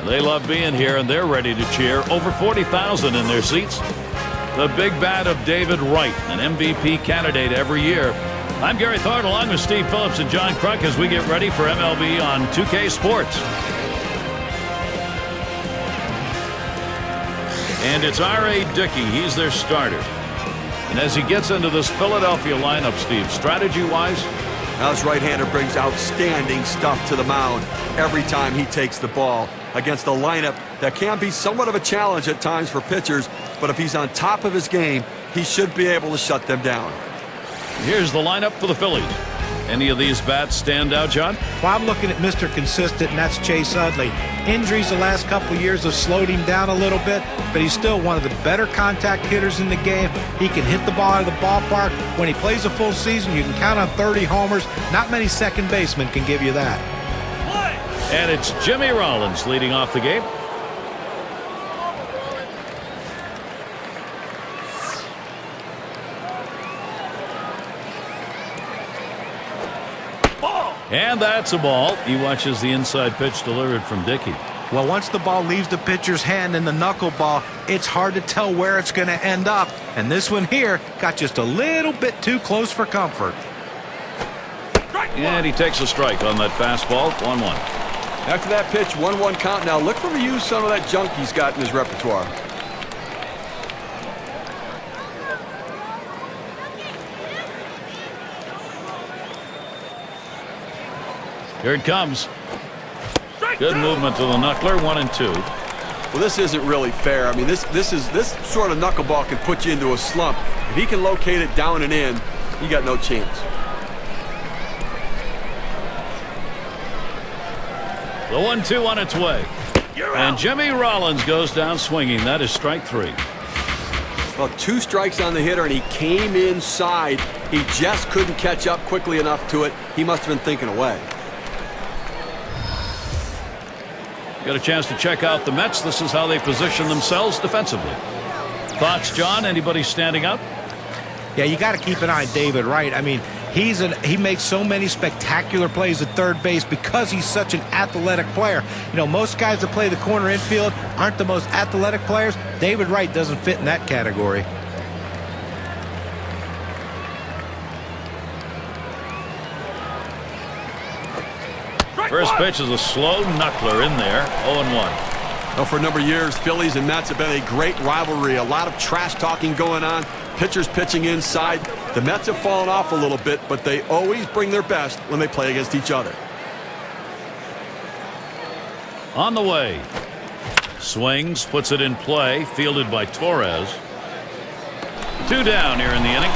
They love being here, and they're ready to cheer. Over 40,000 in their seats. The big bat of David Wright, an MVP candidate every year. I'm Gary Thorne along with Steve Phillips and John Kruk as we get ready for MLB on 2K Sports. And it's R.A. Dickey. He's their starter. And as he gets into this Philadelphia lineup, Steve, strategy-wise? Now his right-hander brings outstanding stuff to the mound every time he takes the ball against a lineup that can be somewhat of a challenge at times for pitchers, but if he's on top of his game, he should be able to shut them down. Here's the lineup for the Phillies. Any of these bats stand out, John? Well, I'm looking at Mr. Consistent, and that's Chase Utley. Injuries the last couple of years have slowed him down a little bit, but he's still one of the better contact hitters in the game. He can hit the ball out of the ballpark. When he plays a full season, you can count on 30 homers. Not many second basemen can give you that. And it's Jimmy Rollins leading off the game. And that's a ball. He watches the inside pitch delivered from Dicky. Well, once the ball leaves the pitcher's hand in the knuckleball, it's hard to tell where it's going to end up. And this one here got just a little bit too close for comfort. And he takes a strike on that fastball. 1-1. After that pitch, 1-1 count. Now look for him to use some of that junk he's got in his repertoire. Here it comes. Good movement to the knuckler. 1-2. Well, this isn't really fair. I mean, this sort of knuckleball can put you into a slump. If he can locate it down and in, you got no chance. The 1-2 on its way. And Jimmy Rollins goes down swinging. That is strike 3. Well, 2 strikes on the hitter, and he came inside. He just couldn't catch up quickly enough to it. He must have been thinking away. Got a chance to check out the Mets. This is how they position themselves defensively. Thoughts, John? Anybody standing out? Yeah, you got to keep an eye on David Wright. I mean, he makes so many spectacular plays at third base because he's such an athletic player. You know, most guys that play the corner infield aren't the most athletic players. David Wright doesn't fit in that category. First pitch is a slow knuckler in there. 0-1. Well, for a number of years, Phillies and Mets have been a great rivalry. A lot of trash talking going on. Pitchers pitching inside. The Mets have fallen off a little bit, but they always bring their best when they play against each other. On the way. Swings, puts it in play. Fielded by Torres. 2 down here in the inning.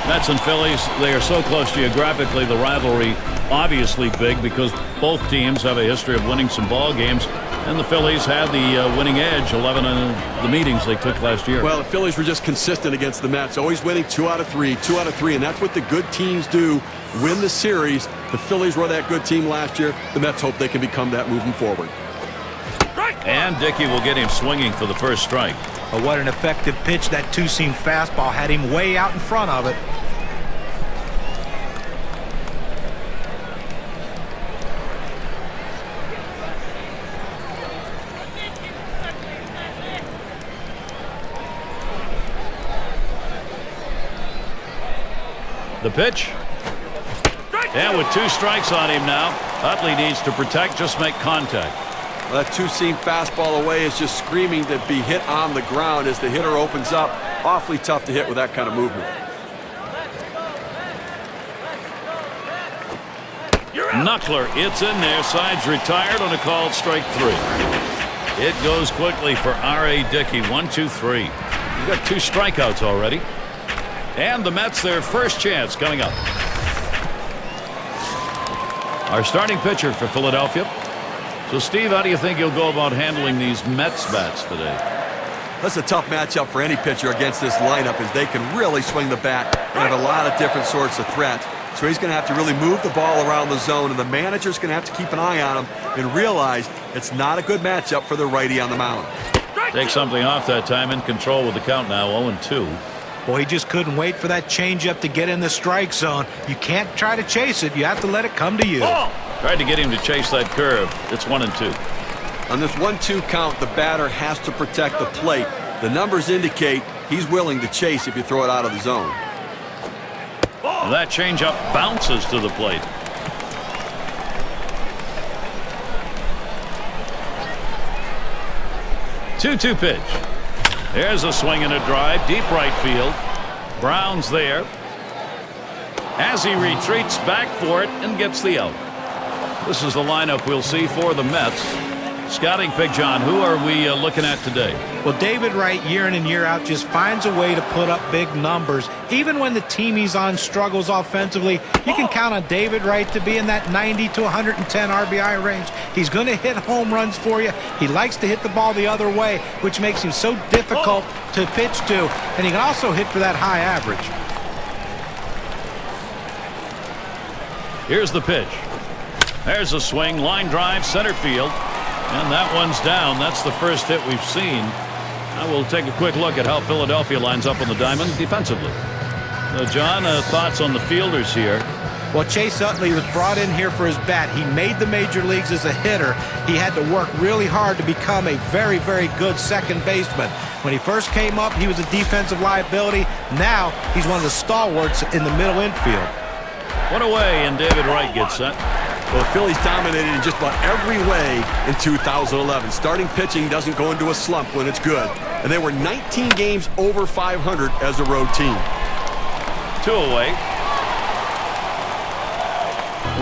Mets and Phillies, they are so close geographically. The rivalry obviously big because both teams have a history of winning some ball games, and the Phillies had the winning edge 11 in the meetings they took last year. Well, the Phillies were just consistent against the Mets, always winning 2 out of 3, and that's what the good teams do, win the series. The Phillies were that good team last year. The Mets hope they can become that moving forward. And Dicky will get him swinging for the first strike. But what an effective pitch. That two-seam fastball had him way out in front of it. The pitch. And with 2 strikes on him now, Utley needs to protect, just make contact. Well, that two-seam fastball away is just screaming to be hit on the ground as the hitter opens up. Awfully tough to hit with that kind of movement. Knuckler, it's in there. Sides retired on a called strike 3. It goes quickly for R.A. Dickey. 1-2-3. He's got 2 strikeouts already. And the Mets, their first chance coming up. Our starting pitcher for Philadelphia. So, Steve, how do you think he'll go about handling these Mets bats today? That's a tough matchup for any pitcher against this lineup, as they can really swing the bat and have a lot of different sorts of threats. So he's going to have to really move the ball around the zone, and the manager's going to have to keep an eye on him and realize it's not a good matchup for the righty on the mound. Take something off that time. In control with the count now. 0-2. Boy, he just couldn't wait for that changeup to get in the strike zone. You can't try to chase it. You have to let it come to you. Tried to get him to chase that curve. It's 1-2. On this 1-2 count, the batter has to protect the plate. The numbers indicate he's willing to chase if you throw it out of the zone. That changeup bounces to the plate. 2-2 pitch. There's a swing and a drive, deep right field. Brown's there. As he retreats back for it and gets the out. This is the lineup we'll see for the Mets. Scouting pick, John, who are we looking at today? Well, David Wright, year in and year out, just finds a way to put up big numbers. Even when the team he's on struggles offensively, you can count on David Wright to be in that 90 to 110 RBI range. He's going to hit home runs for you. He likes to hit the ball the other way, which makes him so difficult to pitch to. And he can also hit for that high average. Here's the pitch. There's a swing, line drive, center field. And that one's down. That's the first hit we've seen. Now we'll take a quick look at how Philadelphia lines up on the diamond defensively. John, thoughts on the fielders here? Well, Chase Utley was brought in here for his bat. He made the major leagues as a hitter. He had to work really hard to become a very, very good second baseman. When he first came up, he was a defensive liability. Now he's one of the stalwarts in the middle infield. One away, and David Wright gets set. Well, the Phillies dominated in just about every way in 2011. Starting pitching doesn't go into a slump when it's good. And they were 19 games over 500 as a road team. 2 away.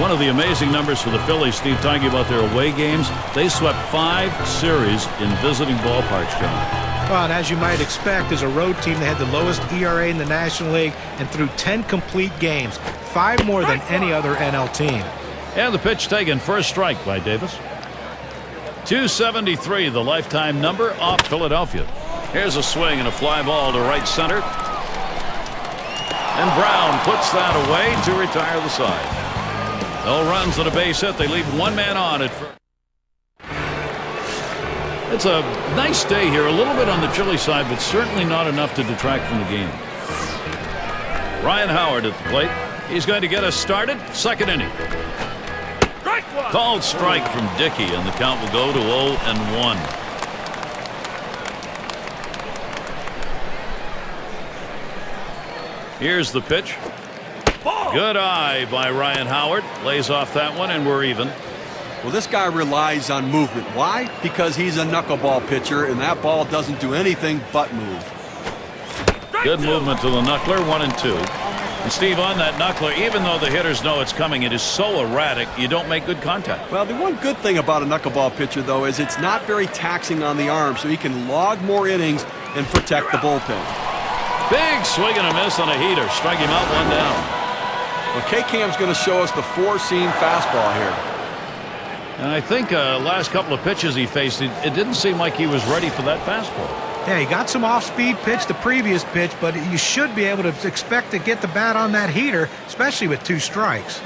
One of the amazing numbers for the Phillies, Steve, talking about their away games, they swept 5 series in visiting ballparks, John. Well, and as you might expect, as a road team, they had the lowest ERA in the National League and threw 10 complete games, 5 more than any other NL team. And the pitch taken, first strike by Davis. 273, the lifetime number off Philadelphia. Here's a swing and a fly ball to right center. And Brown puts that away to retire the side. No runs and a base hit. They leave one man on at first. It's a nice day here, a little bit on the chilly side, but certainly not enough to detract from the game. Ryan Howard at the plate. He's going to get us started. Second inning. Called strike from Dicky, and the count will go to 0-1. Here's the pitch. Good eye by Ryan Howard. Lays off that one, and we're even. Well, this guy relies on movement. Why? Because he's a knuckleball pitcher, and that ball doesn't do anything but move. Good movement to the knuckler, 1-2. And Steve, on that knuckler, even though the hitters know it's coming, it is so erratic, you don't make good contact. Well, the one good thing about a knuckleball pitcher, though, is it's not very taxing on the arm, so he can log more innings and protect the bullpen. Big swing and a miss on a heater. Strike him out, one down. Well, K-Cam's going to show us the 4-seam fastball here. And I think last couple of pitches he faced, it didn't seem like he was ready for that fastball. Yeah, he got some off-speed pitch the previous pitch, but you should be able to expect to get the bat on that heater, especially with 2 strikes.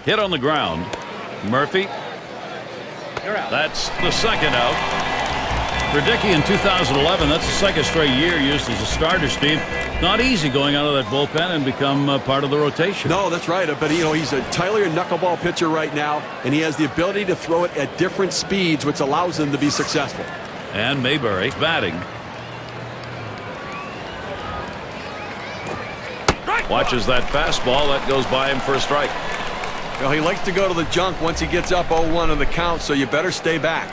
Hit on the ground. Murphy. That's the second out. For Dicky in 2011, that's the second straight year used as a starter, Steve. Not easy going out of that bullpen and become part of the rotation. No, that's right. But, you know, he's a entirely knuckleball pitcher right now, and he has the ability to throw it at different speeds, which allows him to be successful. And Mayberry batting. Watches that fastball. That goes by him for a strike. Well, he likes to go to the junk once he gets up 0-1 in the count, so you better stay back.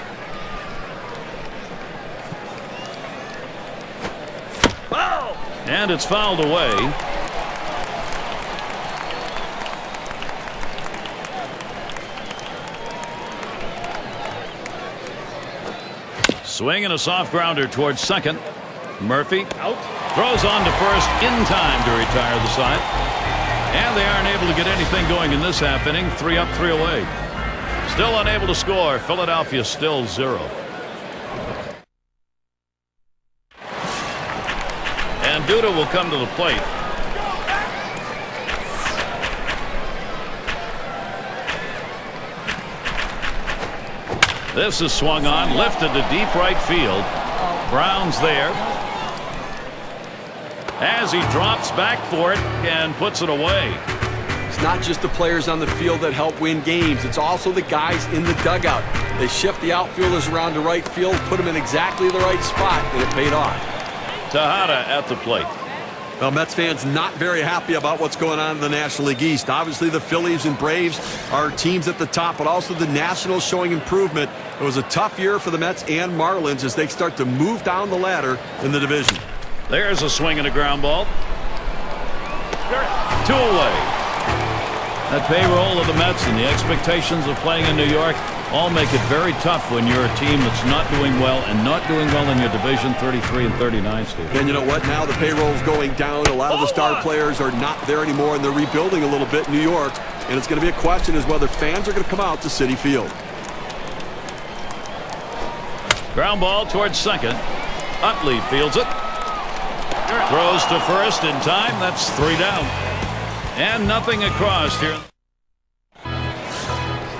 And it's fouled away. Swing and a soft grounder towards second. Murphy out. Throws on to first in time to retire the side. And they aren't able to get anything going in this half inning. 3 up, 3 away. Still unable to score. Philadelphia still 0. And Duda will come to the plate. This is swung on, lifted to deep right field. Brown's there. As he drops back for it and puts it away. not just the players on the field that help win games. It's also the guys in the dugout. They shift the outfielders around to right field, put them in exactly the right spot, and it paid off. Tejada at the plate. Well, Mets fans not very happy about what's going on in the National League East. Obviously, the Phillies and Braves are teams at the top, but also the Nationals showing improvement. It was a tough year for the Mets and Marlins as they start to move down the ladder in the division. There's a swing and a ground ball. 2 away. That payroll of the Mets and the expectations of playing in New York all make it very tough when you're a team that's not doing well and not doing well in your division, 33 and 39, Steve. And you know what? Now the payroll's going down. A lot of the star players are not there anymore, and they're rebuilding a little bit in New York. And it's going to be a question as whether fans are going to come out to Citi Field. Ground ball towards second. Utley fields it. Throws to first in time. That's 3 down. And nothing across here.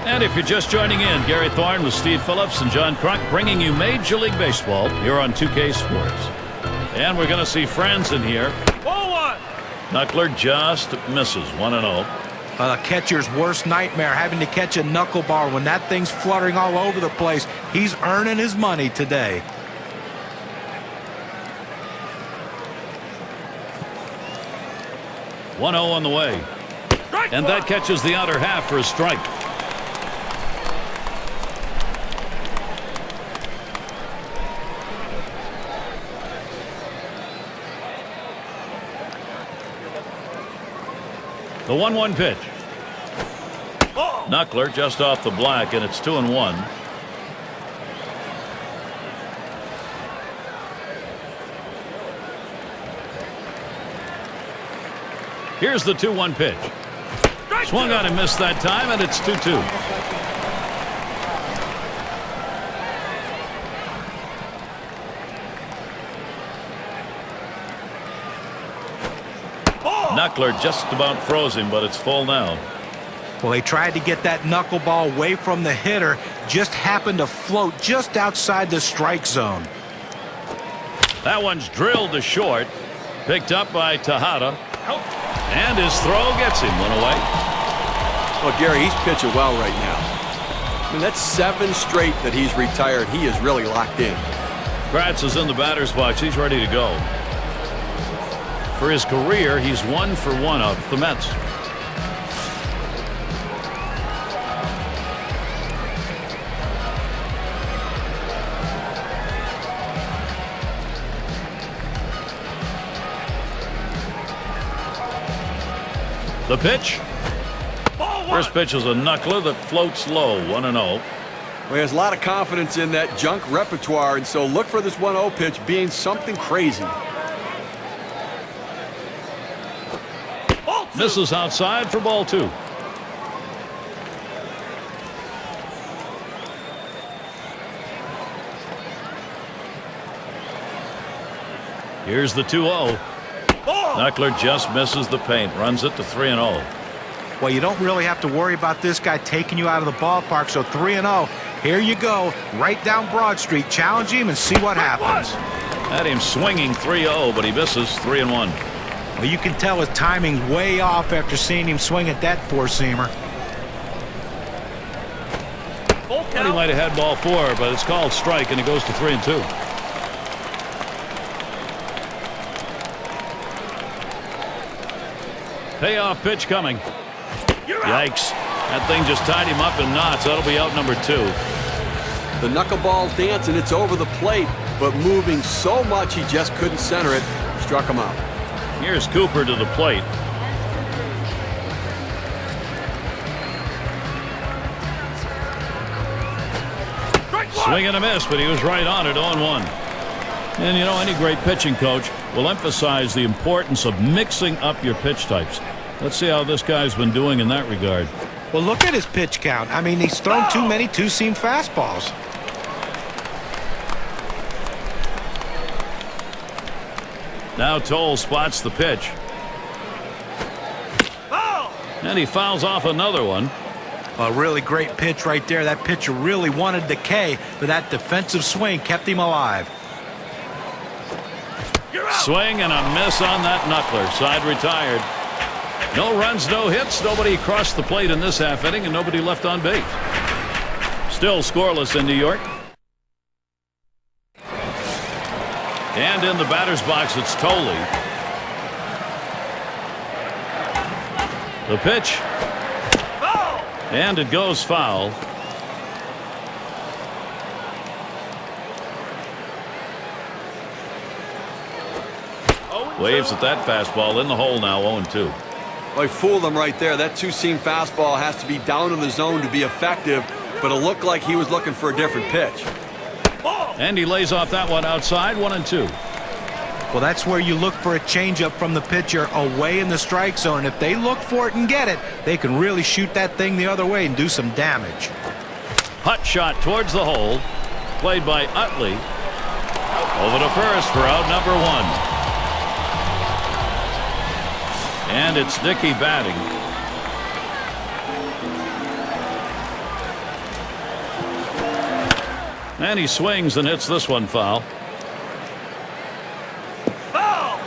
And if you're just joining in, Gary Thorne with Steve Phillips and John Crunk bringing you Major League Baseball here on 2K Sports. And we're going to see friends in here. 0-1. Knuckler just misses 1-0. A catcher's worst nightmare, having to catch a knuckleball when that thing's fluttering all over the place. He's earning his money today. One 0 on the way. And that catches the outer half for a strike. The 1-1 pitch. Knuckler just off the black, and it's 2-1. Here's the 2-1 pitch. Swung on and missed that time, and it's 2-2. Knuckler just about froze him, but it's full now. Well, they tried to get that knuckleball away from the hitter, just happened to float just outside the strike zone. That one's drilled to short, picked up by Tejada, and his throw gets him 1 away. Well, Gary, he's pitching well right now. I mean, that's 7 straight that he's retired. He is really locked in. Kratz is in the batter's box. He's ready to go. For his career, he's 1 for 1 up the Mets. The pitch. First pitch is a knuckler that floats low, 1-0. Well, he has a lot of confidence in that junk repertoire, and so look for this 1-0 pitch being something crazy. Misses outside for ball 2. Here's the 2-0. Knuckler just misses the paint, runs it to 3-0. Well, you don't really have to worry about this guy taking you out of the ballpark, so 3-0. Here you go, right down Broad Street. Challenge him and see what happens. Had him swinging 3-0, but he misses 3-1. Well, you can tell his timing's way off after seeing him swing at that four-seamer. And he might have had ball 4, but it's called strike, and it goes to 3-2. Payoff pitch coming. Yikes. That thing just tied him up in knots. That'll be out number 2. The knuckleball's dancing. It's over the plate, but moving so much he just couldn't center it. Struck him out. Here's Cooper to the plate. Swing and a miss, but he was right on it, 0-1. And you know, any great pitching coach will emphasize the importance of mixing up your pitch types. Let's see how this guy's been doing in that regard. Well, look at his pitch count. I mean, he's thrown too many two-seam fastballs. Now Toll spots the pitch. And he fouls off another one. A really great pitch right there. That pitcher really wanted the K, but that defensive swing kept him alive. Swing and a miss on that knuckler. Side retired. No runs, no hits, nobody crossed the plate in this half inning, and nobody left on base. Still scoreless in New York. And in the batter's box, it's Tolley. The pitch. And it goes foul. Waves at that fastball in the hole now, 0-2. Well, he fooled him right there. That two-seam fastball has to be down in the zone to be effective, but it looked like he was looking for a different pitch. And he lays off that one outside, 1-2. Well, that's where you look for a changeup from the pitcher away in the strike zone. If they look for it and get it, they can really shoot that thing the other way and do some damage. Hut shot towards the hole, played by Utley. Over to first for out number 1. And it's Dicky batting. And he swings and hits this one foul. Foul!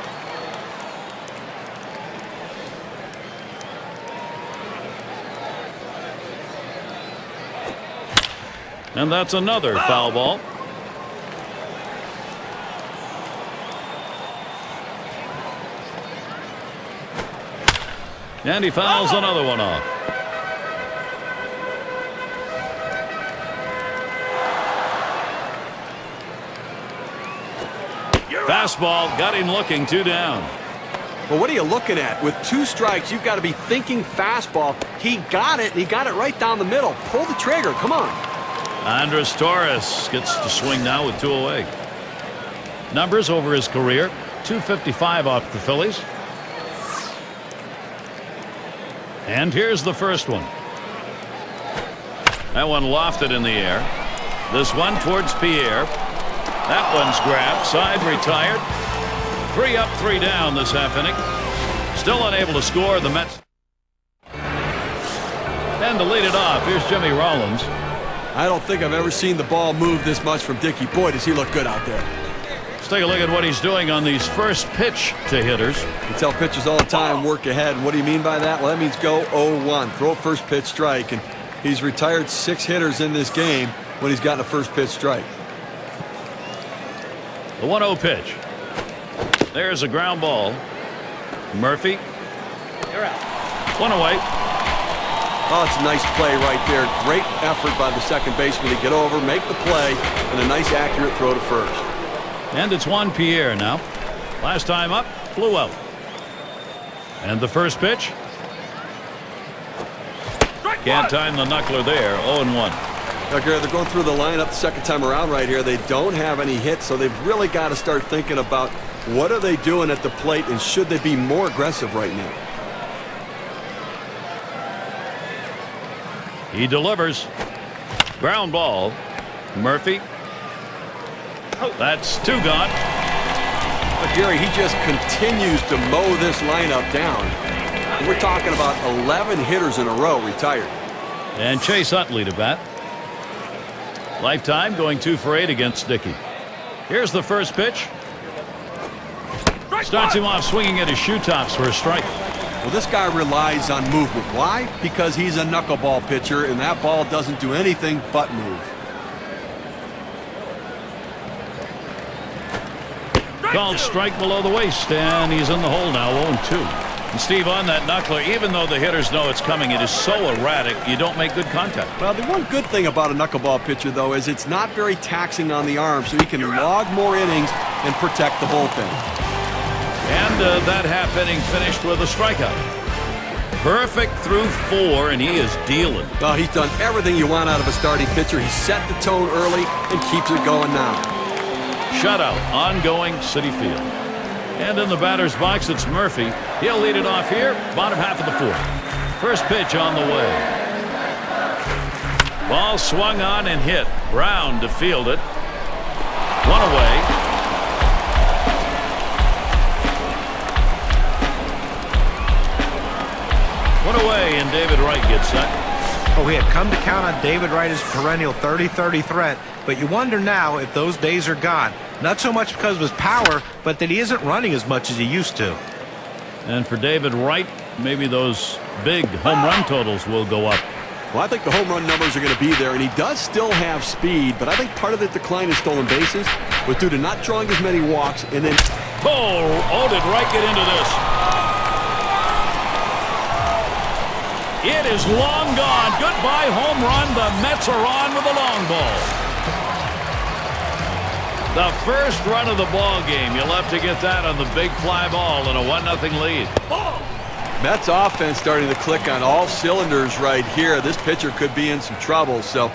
And that's another foul ball. And he fouls another one off. Fastball got him looking, 2 down. Well, what are you looking at? With 2 strikes, you've got to be thinking fastball. He got it, and he got it right down the middle. Pull the trigger. Come on. Andres Torres gets to swing now with 2 away. Numbers over his career, 255 off the Phillies. And here's the first one. That one lofted in the air. This one towards Pierre. That one's grabbed. Side retired. 3 up, 3 down this half inning. Still unable to score. The Mets. And to lead it off, here's Jimmy Rollins. I don't think I've ever seen the ball move this much from Dicky. Boy, does he look good out there. Let's take a look at what he's doing on these first pitch to hitters. You tell pitchers all the time, work ahead. What do you mean by that? Well, that means go 0-1. Throw a first pitch strike. And he's retired 6 hitters in this game when he's gotten a first pitch strike. The 1-0 pitch. There's a ground ball. Murphy. You're out. 1 away. Oh, it's a nice play right there. Great effort by the second baseman to get over, make the play, and a nice accurate throw to first. And it's Juan Pierre now. Last time up, flew out. And the first pitch. Can't time the knuckler there. 0-1. Okay, they're going through the lineup the second time around right here. They don't have any hits, so they've really got to start thinking about what are they doing at the plate and should they be more aggressive right now. He delivers. Ground ball. Murphy. That's 2 gone. But Gary, he just continues to mow this lineup down. We're talking about 11 hitters in a row retired. And Chase Utley to bat. Lifetime going 2 for 8 against Dicky. Here's the first pitch. Starts him off swinging at his shoe tops for a strike. Well, this guy relies on movement. Why? Because he's a knuckleball pitcher, and that ball doesn't do anything but move. Called strike below the waist, and he's in the hole now, 0-2. And Steve, on that knuckler, even though the hitters know it's coming, it is so erratic, you don't make good contact. Well, the one good thing about a knuckleball pitcher, though, is it's not very taxing on the arm, so he can log more innings and protect the bullpen. And that half inning finished with a strikeout. Perfect through 4, and he is dealing. Well, he's done everything you want out of a starting pitcher. He set the tone early and keeps it going now. Shutout, ongoing, Citi Field. And in the batter's box, it's Murphy. He'll lead it off here, bottom half of the 4th. First pitch on the way. Ball swung on and hit. Brown to field it. 1 away. One away, and David Wright gets set. Oh, we had come to count on David Wright as perennial 30-30 threat, but you wonder now if those days are gone. Not so much because of his power, but that he isn't running as much as he used to. And for David Wright, maybe those big home run totals will go up. Well, I think the home run numbers are going to be there, and he does still have speed, but I think part of the decline in stolen bases was due to not drawing as many walks, and then... Oh, did Wright get into this? It is long gone. Goodbye home run. The Mets are on with a long ball. The first run of the ball game. You'll have to get that on the big fly ball in a 1-0 lead. Mets offense starting to click on all cylinders right here. This pitcher could be in some trouble, so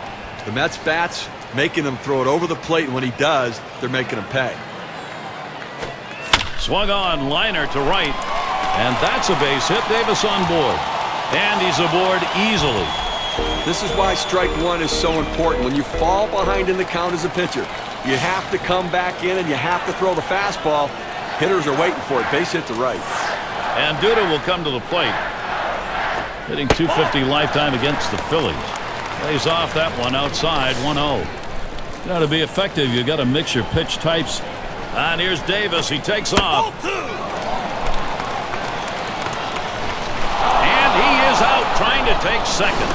the Mets bats making him throw it over the plate, and when he does, they're making him pay. Swung on, liner to right, and that's a base hit. Davis on board, and he's aboard easily. This is why strike one is so important. When you fall behind in the count as a pitcher, you have to come back in and you have to throw the fastball. Hitters are waiting for it. Base hit to right. And Duda will come to the plate. Hitting .250 lifetime against the Phillies. Plays off that one outside, 1-0. Now, to be effective, you got to mix your pitch types. And here's Davis. He takes off. And he is out trying to take second.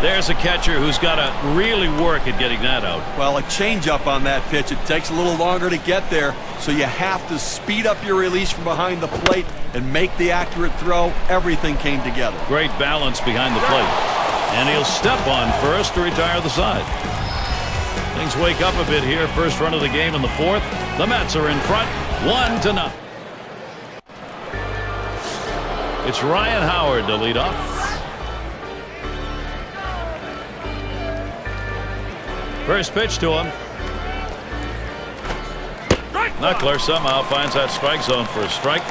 There's a catcher who's got to really work at getting that out. Well, a changeup on that pitch. It takes a little longer to get there, so you have to speed up your release from behind the plate and make the accurate throw. Everything came together. Great balance behind the plate. And he'll step on first to retire the side. Things wake up a bit here. First run of the game in the fourth. The Mets are in front, 1-0. It's Ryan Howard to lead off. First pitch to him. Knuckler somehow finds that strike zone for a strike.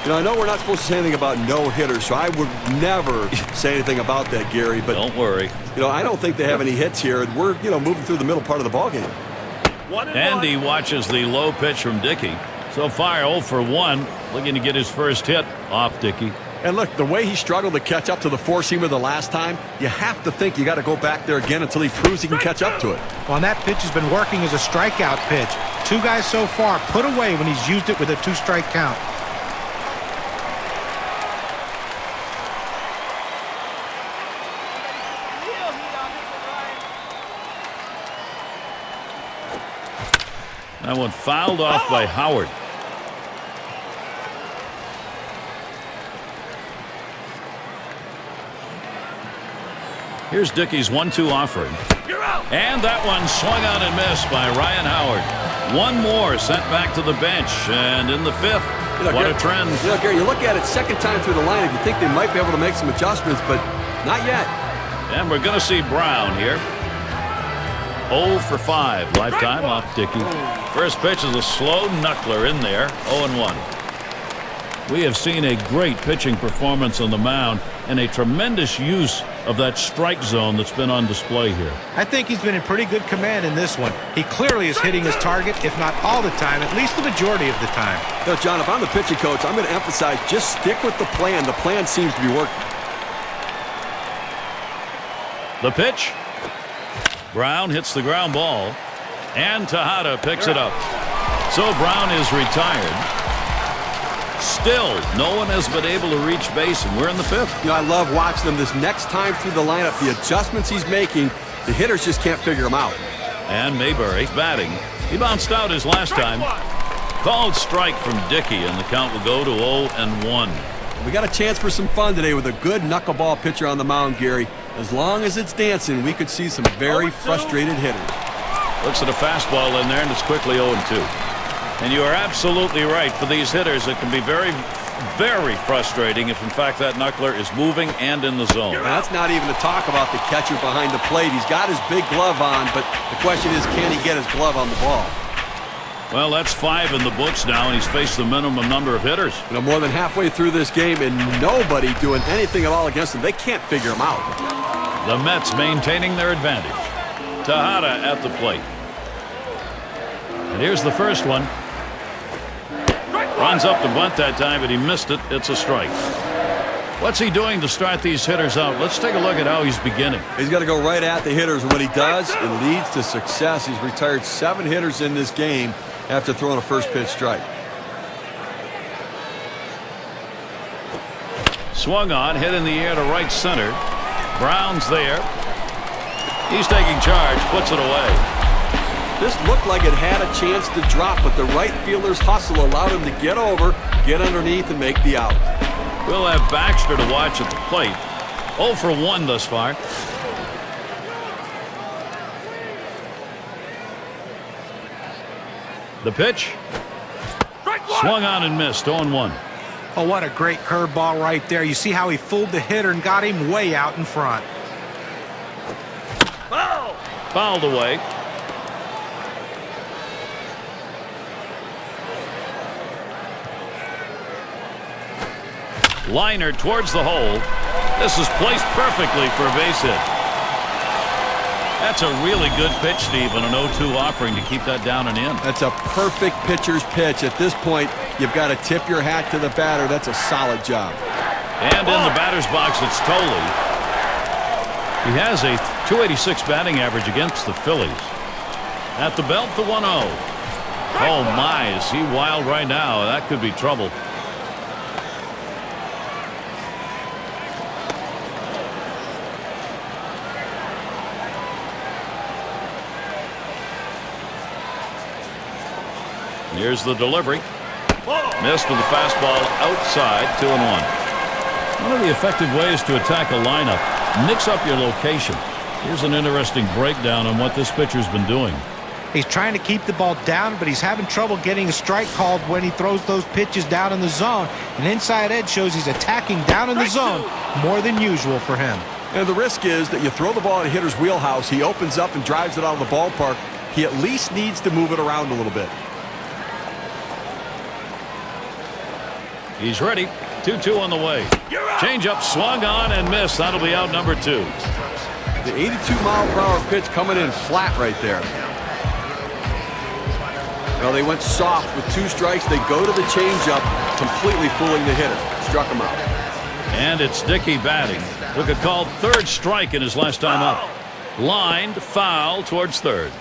You know, I know we're not supposed to say anything about no-hitters, so I would never say anything about that, Gary. But don't worry. You know, I don't think they have any hits here, and we're, moving through the middle part of the ballgame. Andy watches the low pitch from Dicky. So far, 0 for 1, looking to get his first hit off Dicky. And look, the way he struggled to catch up to the four-seamer the last time, you have to think you got to go back there again until he proves he can catch up to it. Well, and that pitch has been working as a strikeout pitch. 2 guys so far put away when he's used it with a 2-strike count. That one fouled off by Howard. Here's Dickey's 1-2 offering. And that one swung out and missed by Ryan Howard. One more sent back to the bench, and in the fifth. What a trend. Gary, you look at it second time through the lineup, you think they might be able to make some adjustments, but not yet. And we're going to see Brown here. 0 for 5 lifetime off Dickey. First pitch is a slow knuckler in there. 0-1. We have seen a great pitching performance on the mound and a tremendous use of that strike zone that's been on display here. I think he's been in pretty good command in this one. He clearly is hitting his target, if not all the time, at least the majority of the time. No, John, if I'm the pitching coach, I'm going to emphasize just stick with the plan. The plan seems to be working. The pitch. Brown hits the ground ball, and Tejada picks it up. So Brown is retired. Still, no one has been able to reach base, and we're in the fifth. I love watching him this next time through the lineup. The adjustments he's making, the hitters just can't figure them out. And Mayberry batting. He bounced out his last time. Called strike from Dickey, and the count will go to 0-1. We got a chance for some fun today with a good knuckleball pitcher on the mound, Gary. As long as it's dancing, we could see some very frustrated hitters. Looks at a fastball in there, and it's quickly 0-2. And you are absolutely right. For these hitters, it can be very, very frustrating if, in fact, that knuckler is moving and in the zone. Now, that's not even to talk about the catcher behind the plate. He's got his big glove on, but the question is, can he get his glove on the ball? Well, that's 5 in the books now, and he's faced the minimum number of hitters. More than halfway through this game, and nobody doing anything at all against him. They can't figure him out. The Mets maintaining their advantage. Tejada at the plate. And here's the first one. Runs up the bunt that time, but he missed it. It's a strike. What's he doing to start these hitters out? Let's take a look at how he's beginning. He's got to go right at the hitters. When he does, it leads to success. He's retired 7 hitters in this game after throwing a first pitch strike. Swung on, hit in the air to right center. Brown's there. He's taking charge, puts it away. This looked like it had a chance to drop, but the right fielder's hustle allowed him to get over, get underneath, and make the out. We'll have Baxter to watch at the plate. 0 for 1 thus far. The pitch. Swung on and missed. 0-1. Oh, what a great curveball right there. You see how he fooled the hitter and got him way out in front. Fouled away. Liner towards the hole. This is placed perfectly for a base hit. That's a really good pitch, Steve, and an 0-2 offering to keep that down and in. That's a perfect pitcher's pitch. At this point, you've got to tip your hat to the batter. That's a solid job. And in the batter's box, it's Tolley. He has a .286 batting average against the Phillies. At the belt, the 1-0. Oh, my, is he wild right now? That could be trouble. Here's the delivery. Missed with the fastball outside. 2-1. One of the effective ways to attack a lineup, mix up your location. Here's an interesting breakdown on what this pitcher's been doing. He's trying to keep the ball down, but he's having trouble getting a strike called when he throws those pitches down in the zone. An inside edge shows he's attacking down in the zone more than usual for him. And the risk is that you throw the ball in a hitter's wheelhouse, he opens up and drives it out of the ballpark. He at least needs to move it around a little bit. He's ready. 2-2 on the way. Change-up swung on and missed. That'll be out number 2. The 82-mile-per-hour pitch coming in flat right there. Well, they went soft with 2 strikes. They go to the changeup, completely fooling the hitter. Struck him out. And it's Dicky batting. Took a called third strike in his last time up. Lined, foul towards third.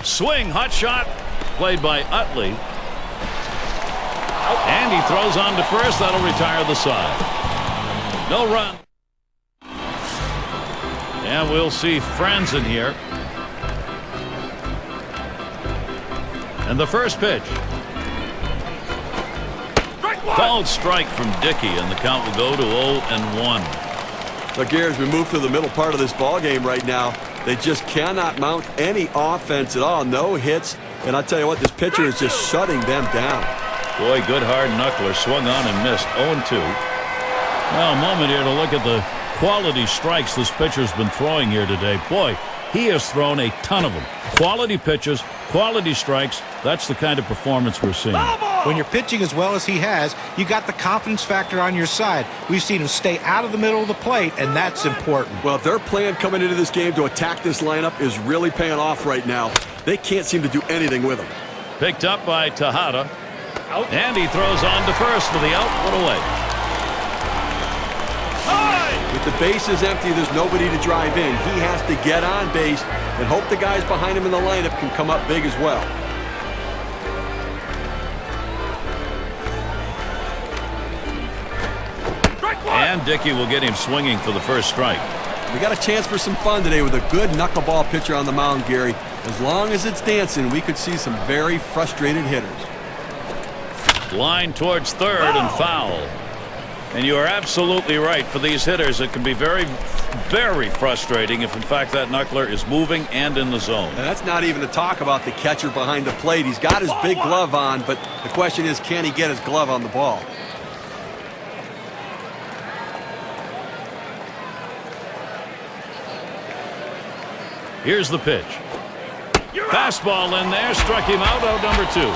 Swing, hot shot. Played by Utley. And he throws on to first. That'll retire the side. No run. And we'll see Franzen here. And the first pitch. Called strike from Dicky, and the count will go to 0-1. Look here, as we move through the middle part of this ball game right now, they just cannot mount any offense at all. No hits. And I'll tell you what, this pitcher is just shutting them down. Boy, good hard knuckler. Swung on and missed. 0-2. Well, a moment here to look at the quality strikes this pitcher's been throwing here today. Boy, he has thrown a ton of them. Quality pitches, quality strikes. That's the kind of performance we're seeing. When you're pitching as well as he has, you got the confidence factor on your side. We've seen him stay out of the middle of the plate, and that's important. Well, their plan coming into this game to attack this lineup is really paying off right now. They can't seem to do anything with him. Picked up by Tejada. And he throws on to first for the out. Put away. With the bases empty, there's nobody to drive in. He has to get on base and hope the guys behind him in the lineup can come up big as well. And Dicky will get him swinging for the first strike. We got a chance for some fun today with a good knuckleball pitcher on the mound, Gary. As long as it's dancing, we could see some very frustrated hitters. Line towards third and foul. And you are absolutely right. For these hitters, it can be very, very frustrating if, in fact, that knuckler is moving and in the zone. And that's not even to talk about the catcher behind the plate. He's got his big glove on, but the question is, can he get his glove on the ball? Here's the pitch. Fastball in there, struck him out number 2.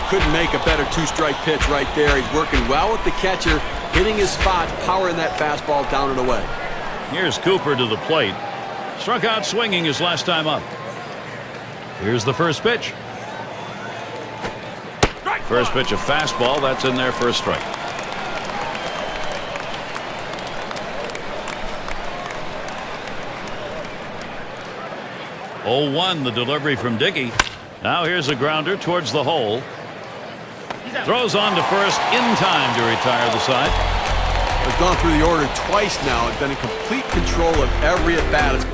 Couldn't make a better 2-strike pitch right there. He's working well with the catcher, hitting his spots, powering that fastball down and away. Here's Cooper to the plate. Struck out swinging his last time up. Here's the first pitch. First pitch, a fastball. That's in there for a strike. Oh, 0-1, the delivery from Dicky. Now here's a grounder towards the hole. Throws on to first in time to retire the side. They've gone through the order twice now and been in complete control of every at-bat.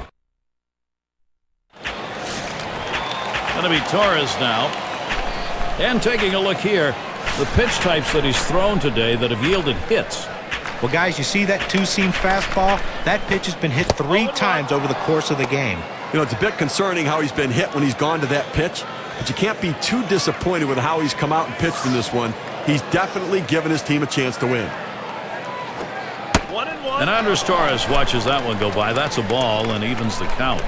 Going to be Torres now. And taking a look here, the pitch types that he's thrown today that have yielded hits. Well, guys, you see that two-seam fastball? That pitch has been hit 3 times over the course of the game. You know, it's a bit concerning how he's been hit when he's gone to that pitch, but you can't be too disappointed with how he's come out and pitched in this one. He's definitely given his team a chance to win. And Andres Torres watches that one go by. That's a ball and evens the count.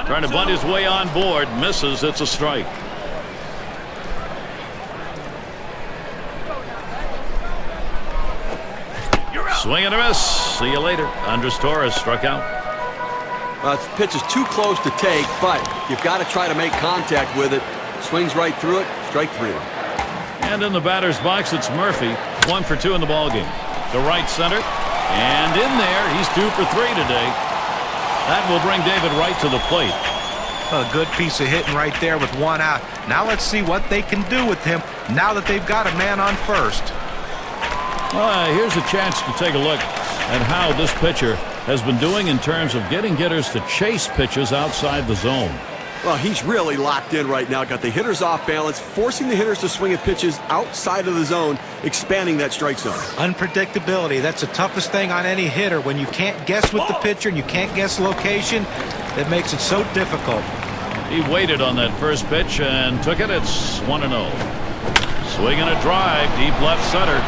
Trying to bunt his way on board. Misses. It's a strike. Swing and a miss. See you later. Andres Torres struck out. This pitch is too close to take, but you've got to try to make contact with it. Swings right through it. Strike 3. And in the batter's box, it's Murphy. 1 for 2 in the ballgame. To right center. And in there, he's 2 for 3 today. That will bring David Wright to the plate. A good piece of hitting right there with 1 out. Now let's see what they can do with him now that they've got a man on first. Here's a chance to take a look at how this pitcher has been doing in terms of getting hitters to chase pitches outside the zone. Well, he's really locked in right now. Got the hitters off balance, forcing the hitters to swing at pitches outside of the zone, expanding that strike zone. Unpredictability. That's the toughest thing on any hitter. When you can't guess with the pitcher and you can't guess location, it makes it so difficult. He waited on that first pitch and took it. It's 1-0. Swinging a drive, deep left center.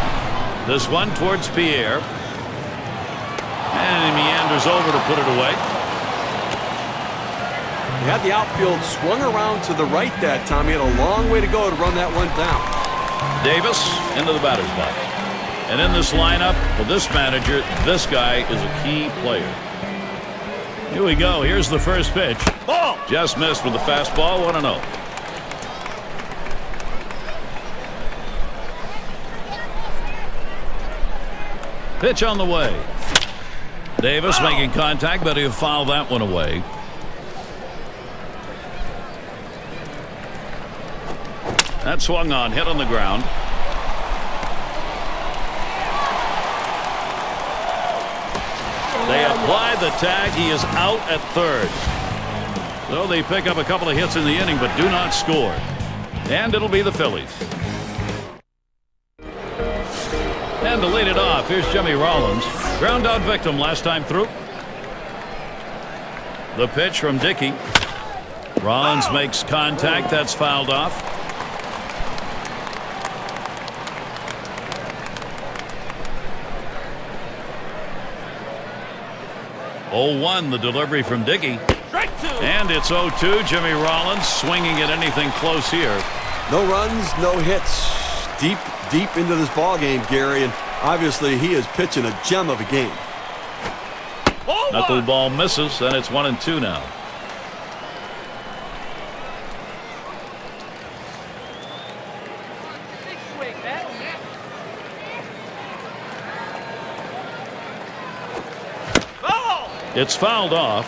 This one towards Pierre. And he meanders over to put it away. He had the outfield swung around to the right that time. He had a long way to go to run that one down. Davis into the batter's box. And in this lineup, for this manager, this guy is a key player. Here we go. Here's the first pitch. Ball. Just missed with the fastball. 1-0. Pitch on the way. Davis making contact, but he'll foul that one away. That swung on, hit on the ground. They apply the tag. He is out at third. So they pick up a couple of hits in the inning, but do not score. And it'll be the Phillies. And to lead it off, here's Jimmy Rollins. Ground out victim last time through. The pitch from Dickey. Rollins makes contact. That's fouled off. 0-1 the delivery from Dicky. And it's 0-2. Jimmy Rollins swinging at anything close here. No runs, no hits. Deep into this ball game, Gary, and obviously he is pitching a gem of a game. Knuckleball misses, and it's 1-2 now. It's fouled off.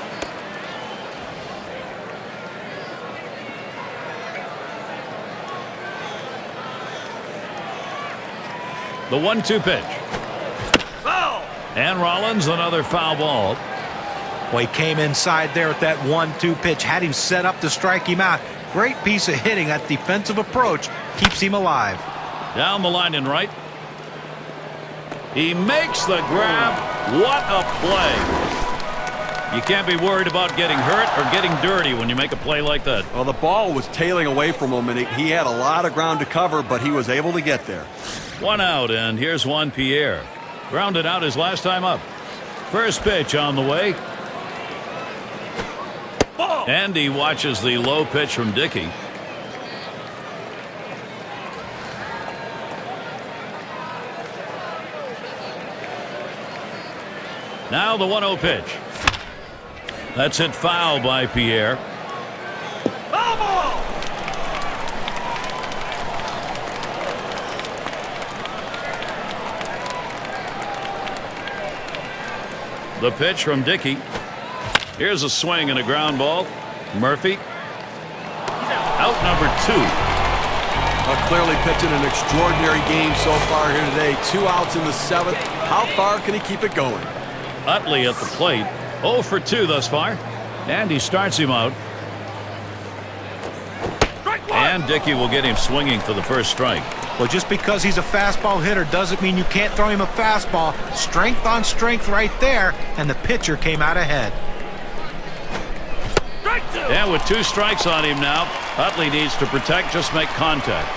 The 1-2 pitch. Foul. And Rollins, another foul ball. Well, he came inside there with that 1-2 pitch, had him set up to strike him out. Great piece of hitting. That defensive approach keeps him alive. Down the line in right. He makes the grab. What a play. You can't be worried about getting hurt or getting dirty when you make a play like that. Well, the ball was tailing away from him, and he had a lot of ground to cover, but he was able to get there. 1 out, and here's Juan Pierre. Grounded out his last time up. First pitch on the way. Ball. And he watches the low pitch from Dicky. Now the 1-0 pitch. That's hit foul by Pierre. Foul ball. The pitch from Dicky. Here's a swing and a ground ball. Murphy. Out number 2. Clearly pitching an extraordinary game so far here today. 2 outs in the 7th. How far can he keep it going? Utley at the plate. 0 for 2 thus far. And he starts him out. And Dicky will get him swinging for the first strike. Well, just because he's a fastball hitter doesn't mean you can't throw him a fastball. Strength on strength right there, and the pitcher came out ahead. And with 2 strikes on him now, Utley needs to protect, just make contact.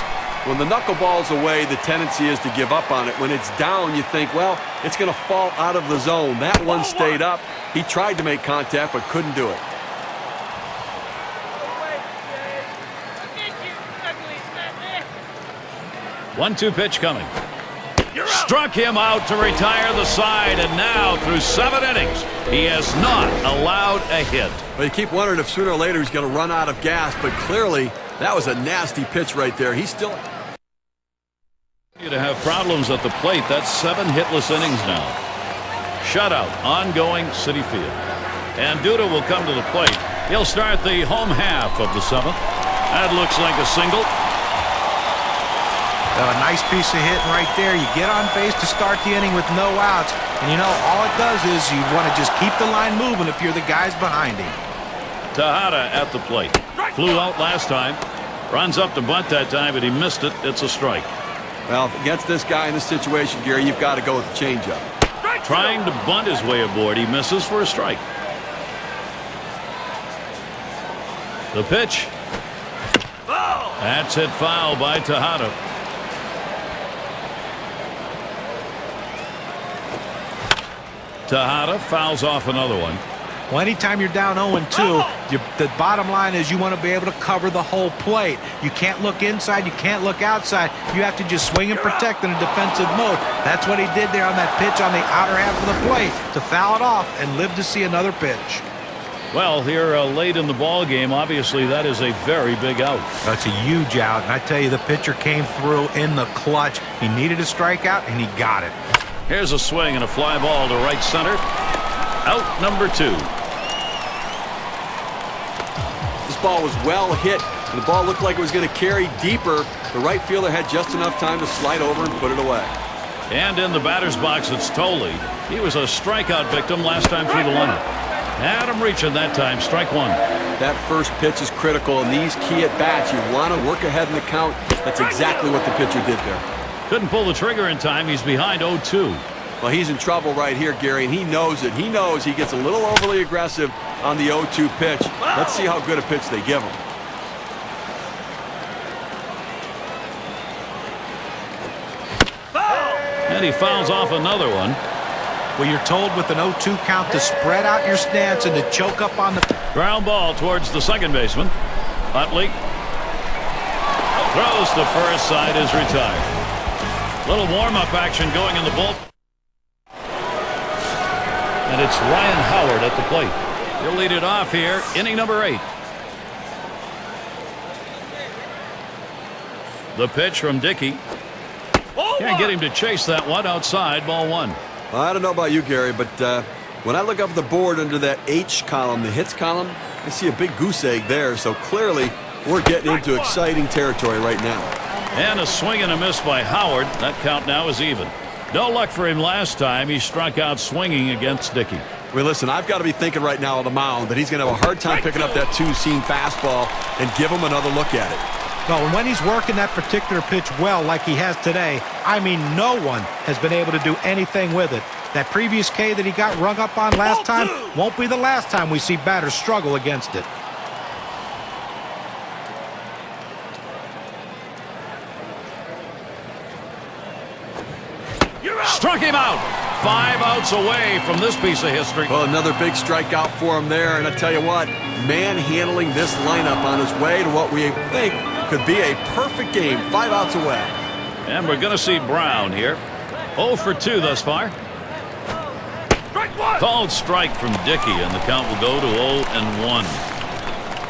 When the knuckleball's away, the tendency is to give up on it. When it's down, you think, well, it's going to fall out of the zone. That one stayed up. He tried to make contact, but couldn't do it. One-two pitch coming. Struck him out to retire the side, and now through 7 innings, he has not allowed a hit. Well, you keep wondering if sooner or later he's going to run out of gas, but clearly that was a nasty pitch right there. He's still to have problems at the plate. That's 7 hitless innings now. Shutout, ongoing, Citi Field. And Duda will come to the plate. He'll start the home half of the 7th. That looks like a single. A nice piece of hitting right there. You get on base to start the inning with no outs. And you know, all it does is you want to just keep the line moving if you're the guys behind him. Tejada at the plate. Flew out last time. Runs up to bunt that time, but he missed it. It's a strike. Well, against this guy in this situation, Gary, you've got to go with the changeup. Trying to bunt his way aboard. He misses for a strike. The pitch. That's hit foul by Tejada. Tejada fouls off another one. Well, anytime you're down 0-2, the bottom line is you want to be able to cover the whole plate. You can't look inside. You can't look outside. You have to just swing and protect in a defensive mode. That's what he did there on that pitch on the outer half of the plate to foul it off and live to see another pitch. Well, here late in the ball game, obviously that is a very big out. That's a huge out, and I tell you, the pitcher came through in the clutch. He needed a strikeout, and he got it. Here's a swing and a fly ball to right center. Out number 2. This ball was well hit, and the ball looked like it was going to carry deeper. The right fielder had just enough time to slide over and put it away. And in the batter's box, it's Tolley. He was a strikeout victim last time through the lineup. Had him reaching that time, strike 1. That first pitch is critical in these key at-bats. You want to work ahead in the count. That's exactly what the pitcher did there. Couldn't pull the trigger in time. He's behind 0-2. Well, he's in trouble right here, Gary, and he knows it. He knows he gets a little overly aggressive on the 0-2 pitch. Let's see how good a pitch they give him. And he fouls off another one. Well, you're told with an 0-2 count to spread out your stance and to choke up on the ground ball towards the second baseman. Utley throws to first, side is retired. Little warm-up action going in the bullpen. And it's Ryan Howard at the plate. He'll lead it off here, inning number 8. The pitch from Dicky. Can't get him to chase that one outside, ball 1. Well, I don't know about you, Gary, but when I look up the board under that H column, the hits column, I see a big goose egg there. So clearly, we're getting into exciting territory right now. And a swing and a miss by Howard. That count now is even. No luck for him last time. He struck out swinging against Dicky. Well, listen, I've got to be thinking right now on the mound that he's going to have a hard time picking up that two-seam fastball and give him another look at it. No, and when he's working that particular pitch well like he has today, I mean, no one has been able to do anything with it. That previous K that he got rung up on last time won't be the last time we see batters struggle against it. Struck him out. 5 outs away from this piece of history. Well, another big strikeout for him there. And I tell you what, manhandling this lineup on his way to what we think could be a perfect game. 5 outs away. And we're going to see Brown here. 0 for 2 thus far. Called strike from Dicky, and the count will go to 0-1.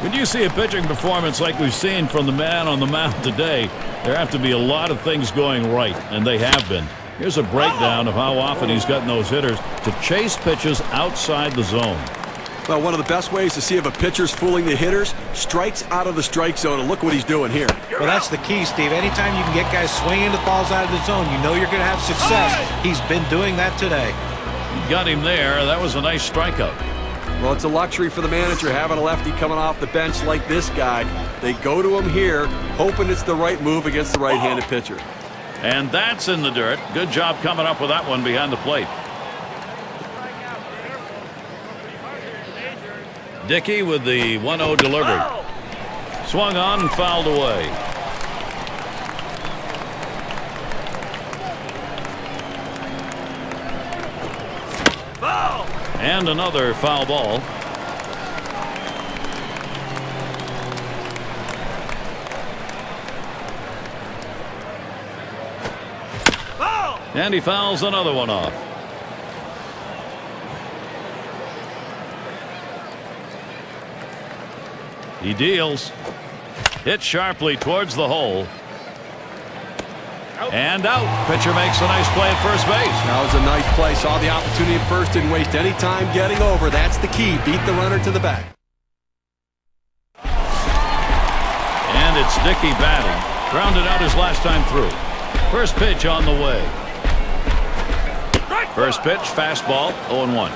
When you see a pitching performance like we've seen from the man on the mound today, there have to be a lot of things going right, and they have been. Here's a breakdown of how often he's gotten those hitters to chase pitches outside the zone. Well, one of the best ways to see if a pitcher's fooling the hitters, strikes out of the strike zone, and look what he's doing here. Well, that's the key, Steve. Anytime you can get guys swinging the balls out of the zone, you know you're going to have success. He's been doing that today. Got him there. That was a nice strikeout. Well, it's a luxury for the manager having a lefty coming off the bench like this guy. They go to him here, hoping it's the right move against the right-handed pitcher. And that's in the dirt. Good job coming up with that one behind the plate. Dicky with the 1-0 delivery. Swung on and fouled away. And another foul ball. And he fouls another one off. He deals. Hit sharply towards the hole. And out. Pitcher makes a nice play at first base. That was a nice play. Saw the opportunity at first. Didn't waste any time getting over. That's the key. Beat the runner to the back. And it's Dicky batting. Grounded out his last time through. First pitch on the way. First pitch, fastball, 0-1.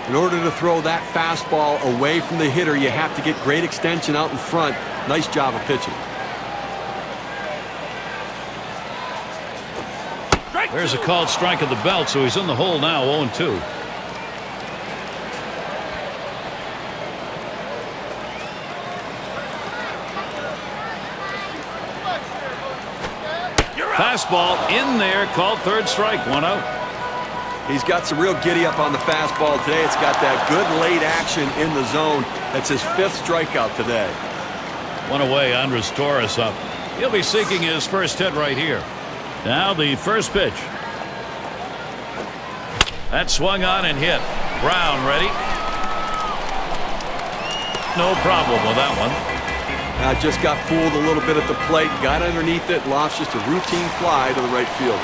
In order to throw that fastball away from the hitter, you have to get great extension out in front. Nice job of pitching. There's a called strike at the belt, so he's in the hole now, 0-2. Fastball in there, called third strike, 1 out. He's got some real giddy up on the fastball today. It's got that good late action in the zone. That's his 5th strikeout today. One away, Andres Torres up. He'll be seeking his first hit right here. Now the first pitch. That swung on and hit. Brown ready. No problem with that one. Just got fooled a little bit at the plate. Got underneath it. Lost just a routine fly to the right field.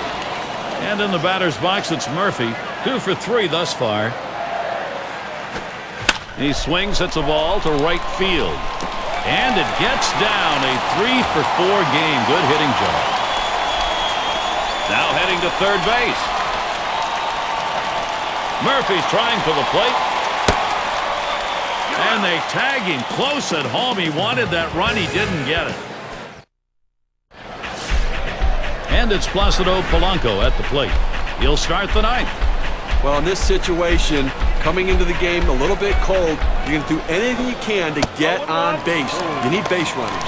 And in the batter's box, it's Murphy. 2 for 3 thus far. He swings, hits a ball to right field. And it gets down. A 3 for 4 game. Good hitting job. Now heading to third base. Murphy's trying for the plate. And they tag him close at home. He wanted that run. He didn't get it. And it's Placido Polanco at the plate. He'll start the 9th. Well, in this situation, coming into the game a little bit cold, you're going to do anything you can to get on base. You need base runners.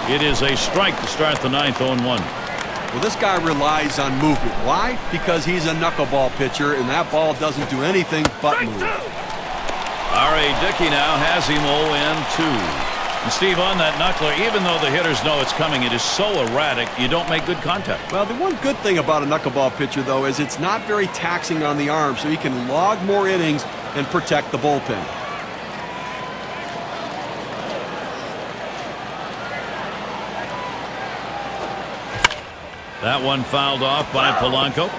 It is a strike to start the 9th, 0-1. Well, this guy relies on movement. Why? Because he's a knuckleball pitcher, and that ball doesn't do anything but move. R.A. Dickey now has him 0-2. And Steve, on that knuckler, even though the hitters know it's coming, it is so erratic, you don't make good contact. Well, the one good thing about a knuckleball pitcher, though, is it's not very taxing on the arm, so he can log more innings and protect the bullpen. That one fouled off by Polanco.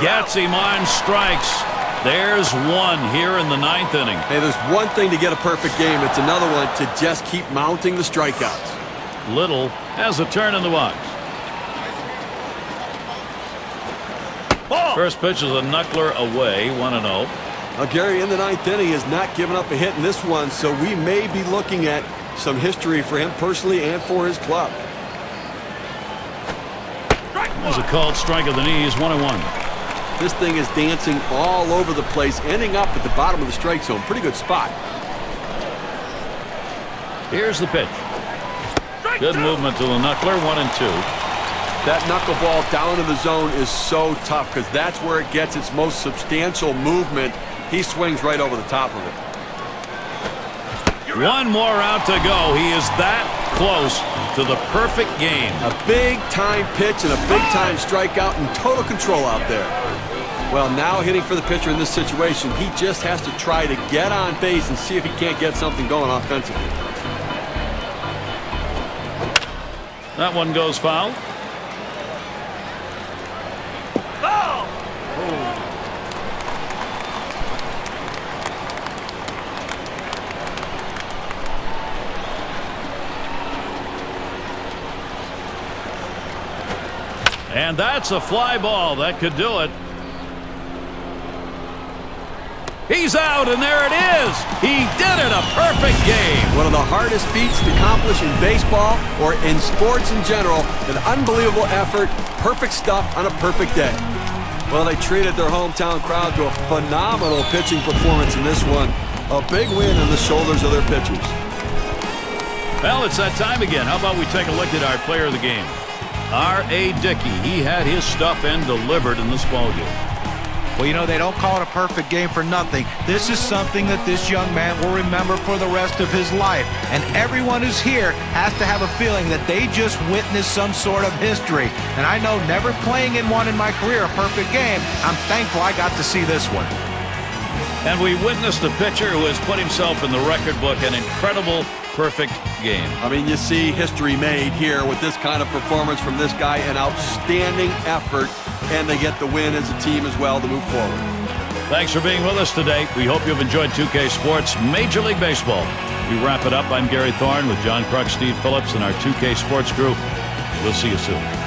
Gets him on strikes. There's one here in the 9th inning. Hey, there's one thing to get a perfect game. It's another one to just keep mounting the strikeouts. Little has a turn in the box. First pitch is a knuckler away, 1-0. Now, Gary, in the 9th inning, has not given up a hit in this one, so we may be looking at some history for him personally and for his club. There's a called strike of the knees, 1-1. This thing is dancing all over the place, ending up at the bottom of the strike zone. Pretty good spot. Here's the pitch. Good movement to the knuckler, 1-2. That knuckleball down in the zone is so tough because that's where it gets its most substantial movement. He swings right over the top of it. One more out to go. He is that close to the perfect game. A big-time pitch and a big-time strikeout and total control out there. Well, now hitting for the pitcher in this situation, he just has to try to get on base and see if he can't get something going offensively. That one goes foul. And that's a fly ball. That could do it. He's out, and there it is. He did it. A perfect game. One of the hardest feats to accomplish in baseball or in sports in general. An unbelievable effort. Perfect stuff on a perfect day. Well, they treated their hometown crowd to a phenomenal pitching performance in this one. A big win on the shoulders of their pitchers. Well, it's that time again. How about we take a look at our player of the game? R.A. Dickey. He had his stuff and delivered in this ballgame. Well, you know, they don't call it a perfect game for nothing. This is something that this young man will remember for the rest of his life. And everyone who's here has to have a feeling that they just witnessed some sort of history. And I know, never playing in one in my career, a perfect game, I'm thankful I got to see this one. And we witnessed a pitcher who has put himself in the record book. An incredible perfect game. I mean, you see history made here with this kind of performance from this guy. An outstanding effort, and they get the win as a team as well to move forward. Thanks for being with us today. We hope you've enjoyed 2K Sports Major League Baseball. We wrap it up. I'm Gary Thorne with John Kruk, Steve Phillips, and our 2K Sports crew. We'll see you soon.